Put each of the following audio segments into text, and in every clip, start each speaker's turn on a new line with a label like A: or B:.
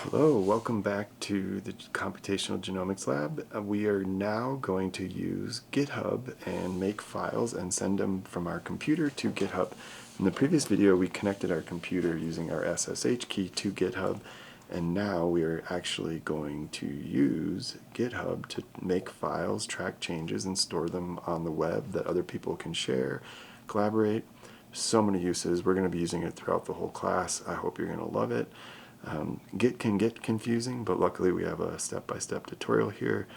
A: Hello, welcome back to the Computational Genomics Lab. We are now going to use GitHub and make files and send them from our computer to GitHub. In the previous video, we connected our computer using our SSH key to GitHub, and now we are actually going to use GitHub to make files, track changes, and store them on the web that other people can share, collaborate. So many uses. We're going to be using it throughout the whole class. I hope you're going to love it. Git can get confusing, but luckily we have a step-by-step tutorial here.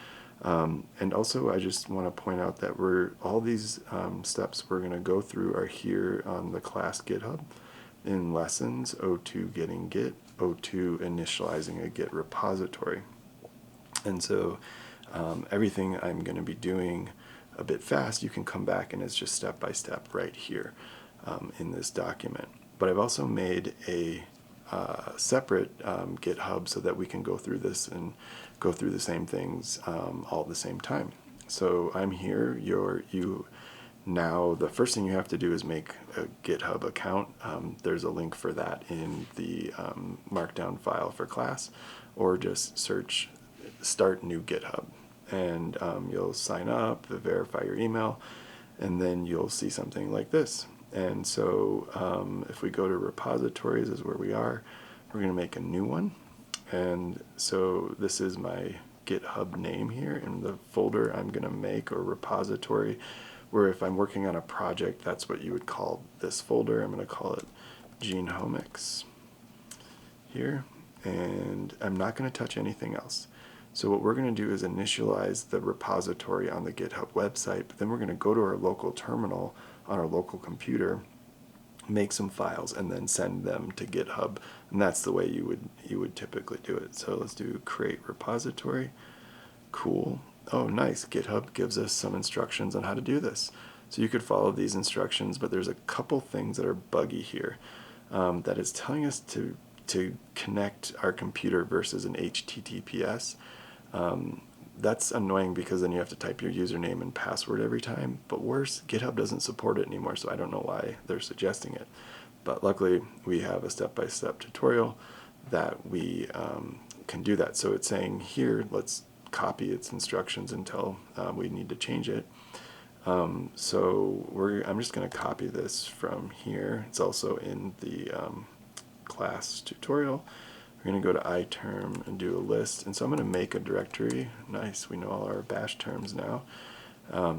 A: And also I just want to point out that all these steps we're going to go through are here on the class GitHub in lessons, O2 getting Git, O2 initializing a Git repository. And so everything I'm going to be doing a bit fast, you can come back and it's just step-by-step right here in this document. But I've also made a separate GitHub so that we can go through this and go through the same things all at the same time. So I'm here. Now the first thing you have to do is make a GitHub account. There's a link for that in the markdown file for class, or just search start new GitHub, and you'll sign up, verify your email, and then you'll see something like this. And so if we go to repositories is where we are, we're going to make a new one. And so this is my GitHub name here in the folder I'm going to make, or repository, where if I'm working on a project, that's what you would call this folder. I'm going to call it Genomics here, and I'm not going to touch anything else. So what we're going to do is initialize the repository on the GitHub website, but then we're going to go to our local terminal on our local computer, make some files, and then send them to GitHub. And that's the way you would typically do it. So let's do create repository. Cool. Oh, nice. GitHub gives us some instructions on how to do this. So you could follow these instructions, but there's a couple things that are buggy here. That is telling us to connect our computer versus an HTTPS. That's annoying because then you have to type your username and password every time. But worse, GitHub doesn't support it anymore, so I don't know why they're suggesting it. But luckily, we have a step-by-step tutorial that we can do that. So it's saying here, let's copy its instructions until we need to change it. I'm just going to copy this from here. It's also in the class tutorial. We're going to go to iTerm and do a list. And so I'm going to make a directory. Nice, we know all our bash terms now.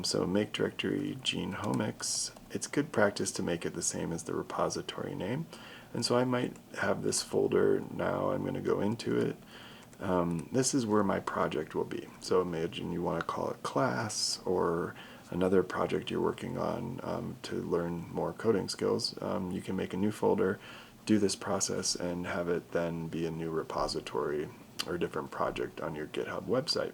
A: So make directory Genomics. It's good practice to make it the same as the repository name. And so I might have this folder now. I'm going to go into it. This is where my project will be. So imagine you want to call it class, or another project you're working on to learn more coding skills. You can make a new folder, do this process, and have it then be a new repository or different project on your GitHub website.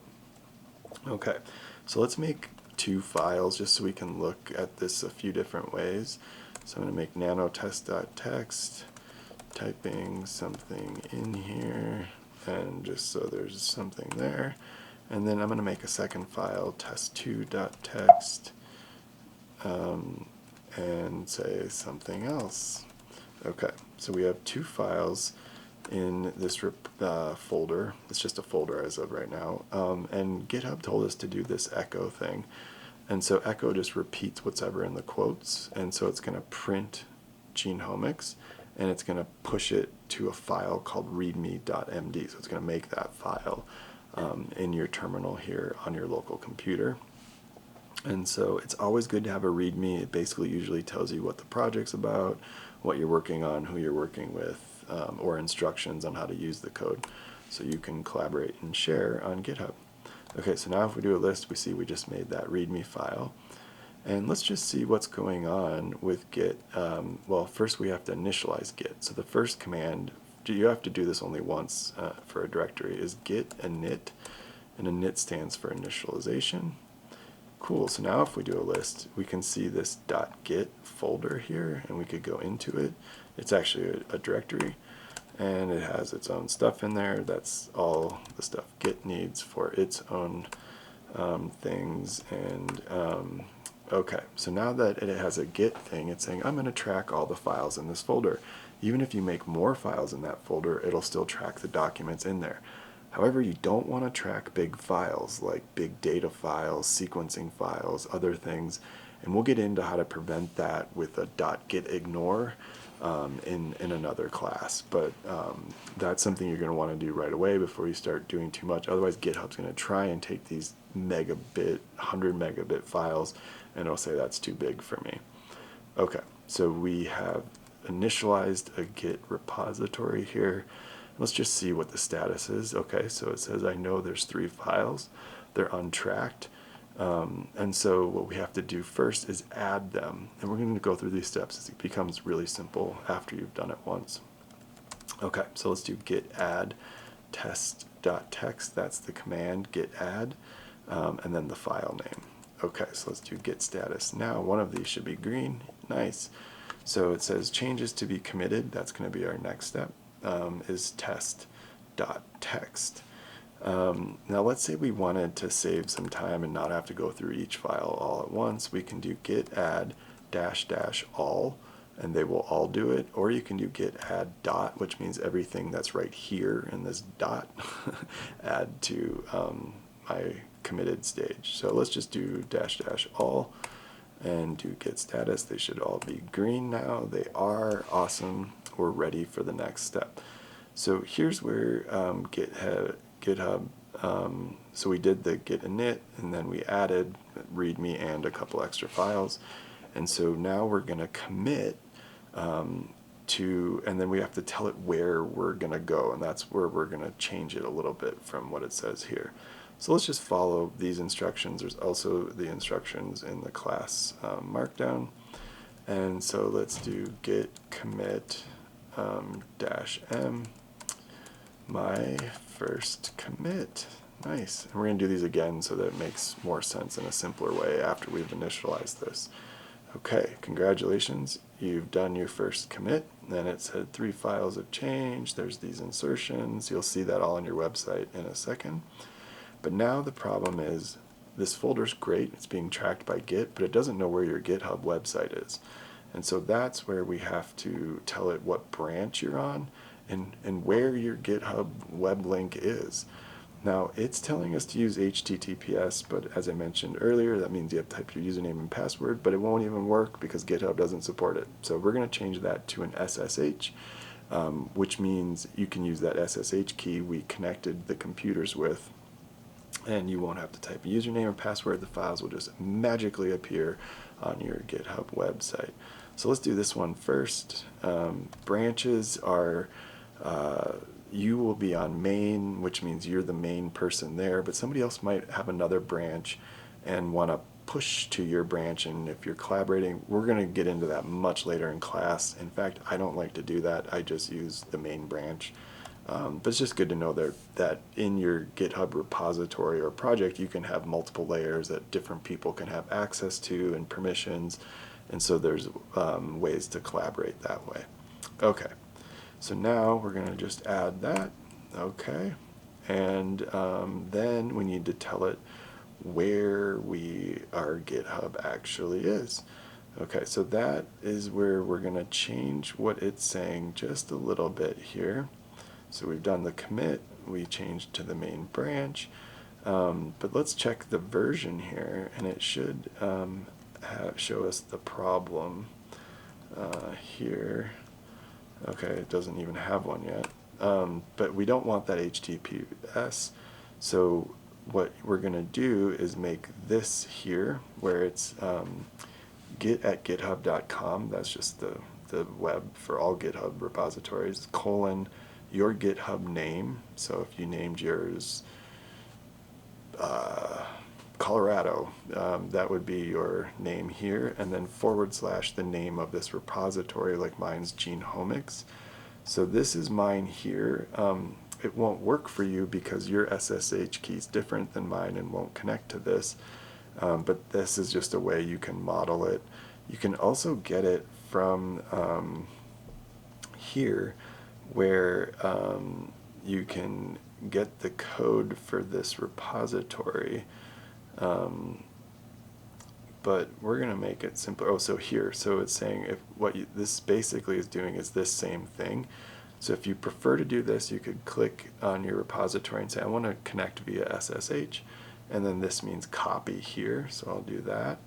A: Okay, so let's make two files just so we can look at this a few different ways. So I'm going to make nanotest.txt, typing something in here, and just so there's something there. And then I'm going to make a second file, test2.txt, and say something else. Okay, so we have two files in this folder. It's just a folder as of right now. And GitHub told us to do this echo thing. And so echo just repeats what's ever in the quotes. And so it's going to print Genomics, and it's going to push it to a file called readme.md. So it's going to make that file in your terminal here on your local computer. And so it's always good to have a README. It basically usually tells you what the project's about, what you're working on, who you're working with, or instructions on how to use the code, so you can collaborate and share on GitHub. Okay, so now if we do a list, we see we just made that README file. And let's just see what's going on with Git. Well, first we have to initialize Git. So the first command, you have to do this only once for a directory, is git init, and init stands for initialization. Cool, so now if we do a list, we can see this .git folder here, and we could go into it. It's actually a directory, and it has its own stuff in there. That's all the stuff Git needs for its own things. And okay, so now that it has a Git thing, it's saying I'm going to track all the files in this folder. Even if you make more files in that folder, it'll still track the documents in there. However, you don't want to track big files like big data files, sequencing files, other things, and we'll get into how to prevent that with a .gitignore in another class. But that's something you're going to want to do right away before you start doing too much. Otherwise, GitHub's going to try and take these megabit, 100 megabit files, and it'll say that's too big for me. Okay, so we have initialized a Git repository here. Let's just see what the status is. Okay, so it says I know there's 3 files. They're untracked. And so what we have to do first is add them. And we're going to go through these steps. It becomes really simple after you've done it once. Okay, so let's do git add test.txt. That's the command, git add, and then the file name. Okay, so let's do git status. Now one of these should be green. Nice. So it says changes to be committed. That's going to be our next step, is test.txt. Now let's say we wanted to save some time and not have to go through each file all at once. We can do git add --all, and they will all do it. Or you can do git add dot, which means everything that's right here in this dot add to my committed stage. So let's just do --all and do git status. They should all be green now. They are. Awesome. We're ready for the next step. So here's where GitHub, so we did the git init, and then we added readme and a couple extra files. And so now we're going to commit to, and then we have to tell it where we're going to go, and that's where we're going to change it a little bit from what it says here. So let's just follow these instructions. There's also the instructions in the class markdown. And so let's do git commit -m, my first commit. Nice. And we're going to do these again so that it makes more sense in a simpler way after we've initialized this. Okay, congratulations. You've done your first commit. Then it said 3 files have changed. There's these insertions. You'll see that all on your website in a second. But now the problem is this folder's great. It's being tracked by Git, but it doesn't know where your GitHub website is. And so that's where we have to tell it what branch you're on and where your GitHub web link is. Now, it's telling us to use HTTPS, but as I mentioned earlier, that means you have to type your username and password, but it won't even work because GitHub doesn't support it. So we're going to change that to an SSH, which means you can use that SSH key we connected the computers with, and you won't have to type a username or password. The files will just magically appear on your GitHub website. So let's do this one first. Branches are, you will be on main, which means you're the main person there, but somebody else might have another branch and want to push to your branch, and if you're collaborating, we're going to get into that much later in class. In fact, I don't like to do that. I just use the main branch. But it's just good to know that in your GitHub repository or project, you can have multiple layers that different people can have access to and permissions. And so there's ways to collaborate that way. Okay, so now we're going to just add that. Okay, and then we need to tell it where our GitHub actually is. Okay, so that is where we're going to change what it's saying just a little bit here. So we've done the commit, we changed to the main branch, but let's check the version here, and it should show us the problem here. Okay, it doesn't even have one yet, but we don't want that HTTPS, so what we're going to do is make this here, where it's git@github.com, that's just the web for all GitHub repositories, colon, your GitHub name. So if you named yours Colorado, that would be your name here, and then / the name of this repository, like mine's Genomics. So this is mine here. It won't work for you because your SSH key is different than mine and won't connect to this, but this is just a way you can model it. You can also get it from here, where you can get the code for this repository, but we're going to make it simpler. Oh, so here, so it's saying if this basically is doing is this same thing. So if you prefer to do this, you could click on your repository and say, I want to connect via SSH, and then this means copy here, so I'll do that.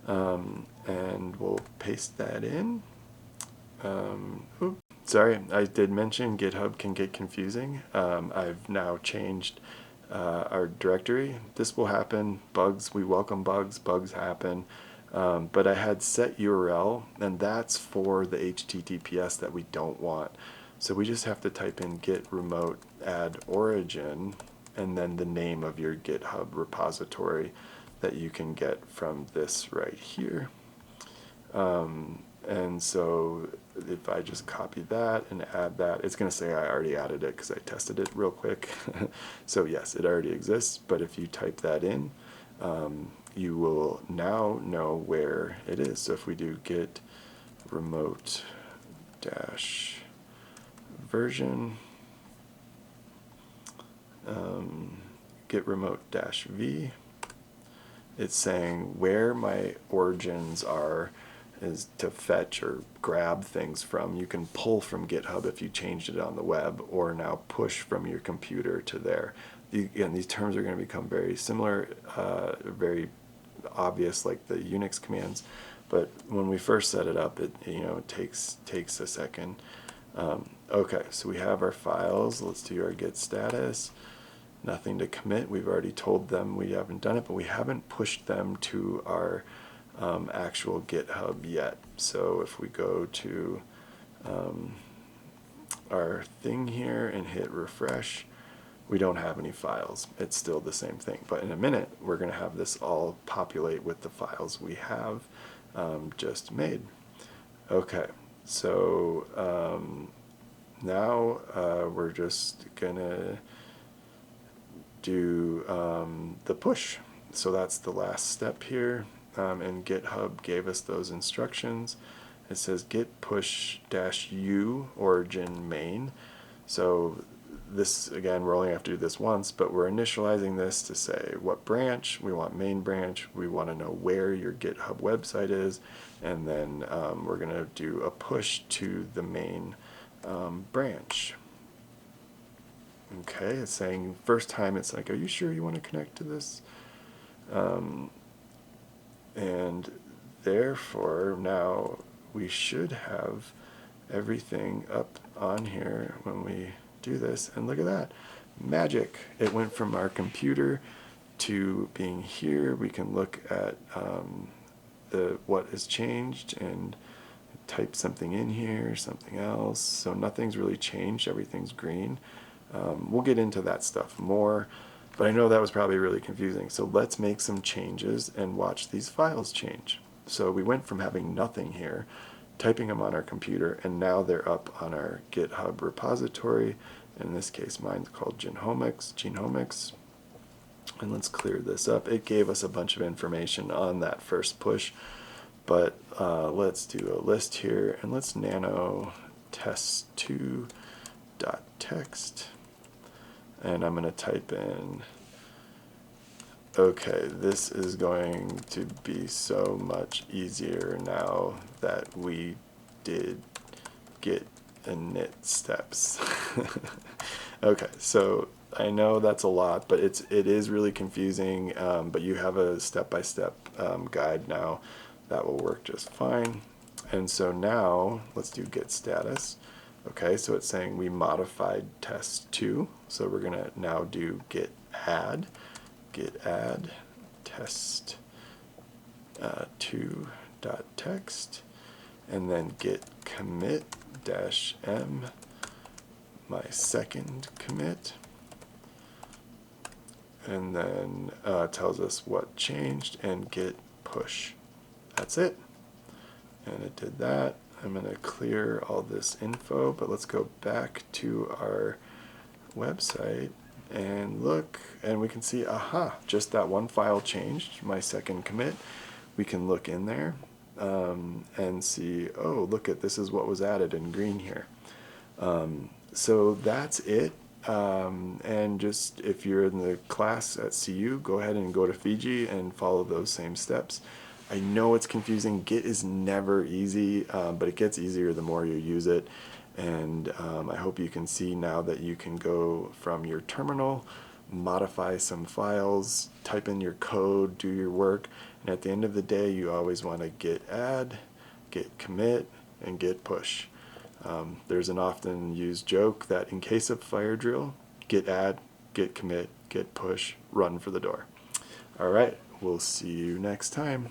A: And we'll paste that in. Sorry, I did mention GitHub can get confusing. I've now changed our directory. This will happen. Bugs, we welcome bugs. Bugs happen. But I had set URL, and that's for the HTTPS that we don't want. So we just have to type in git remote add origin, and then the name of your GitHub repository that you can get from this right here. And so if I just copy that and add that, it's going to say I already added it because I tested it real quick. So yes, it already exists, but if you type that in, you will now know where it is. So if we do git remote dash version, git remote dash v, it's saying where my origins are is to fetch or grab things from. You can pull from GitHub if you changed it on the web, or now push from your computer to there. Again, these terms are going to become very similar, very obvious like the Unix commands, but when we first set it up, it takes a second. Okay, so we have our files. Let's do our git status. Nothing to commit. We've already told them we haven't done it, but we haven't pushed them to our actual GitHub yet. So if we go to our thing here and hit refresh, we don't have any files. It's still the same thing. But in a minute, we're going to have this all populate with the files we have just made. Okay, so now we're just going to do the push. So that's the last step here. And GitHub gave us those instructions. It says git push -u origin main. So this, again, we're only going to have to do this once, but we're initializing this to say what branch. We want main branch. We want to know where your GitHub website is. And then we're going to do a push to the main branch. Okay, it's saying first time it's like, are you sure you want to connect to this? And therefore now we should have everything up on here when we do this, and look at that, magic. It went from our computer to being here. We can look at what has changed and type something in here, something else. So nothing's really changed, everything's green. We'll get into that stuff more, but I know that was probably really confusing. So let's make some changes and watch these files change. So we went from having nothing here, typing them on our computer, and now they're up on our GitHub repository. In this case, mine's called Genomics. And let's clear this up. It gave us a bunch of information on that first push, but let's do a list here, and let's nano test2.txt. And I'm going to type in, okay, this is going to be so much easier now that we did git init steps. Okay, so I know that's a lot, but it is really confusing, but you have a step-by-step guide now that will work just fine. And so now let's do git status. Okay, so it's saying we modified test2, so we're going to now do git add test2.txt, and then git commit -m, my second commit, and then tells us what changed, and git push. That's it, and it did that. I'm going to clear all this info, but let's go back to our website and look, and we can see, aha, just that one file changed, my second commit. We can look in there and see, oh, look at, this is what was added in green here. So that's it. And just if you're in the class at CU, go ahead and go to Fiji and follow those same steps. I know it's confusing. Git is never easy, but it gets easier the more you use it. And I hope you can see now that you can go from your terminal, modify some files, type in your code, do your work, and at the end of the day you always want to git add, git commit, and git push. There's an often used joke that in case of fire drill, git add, git commit, git push, run for the door. All right, we'll see you next time.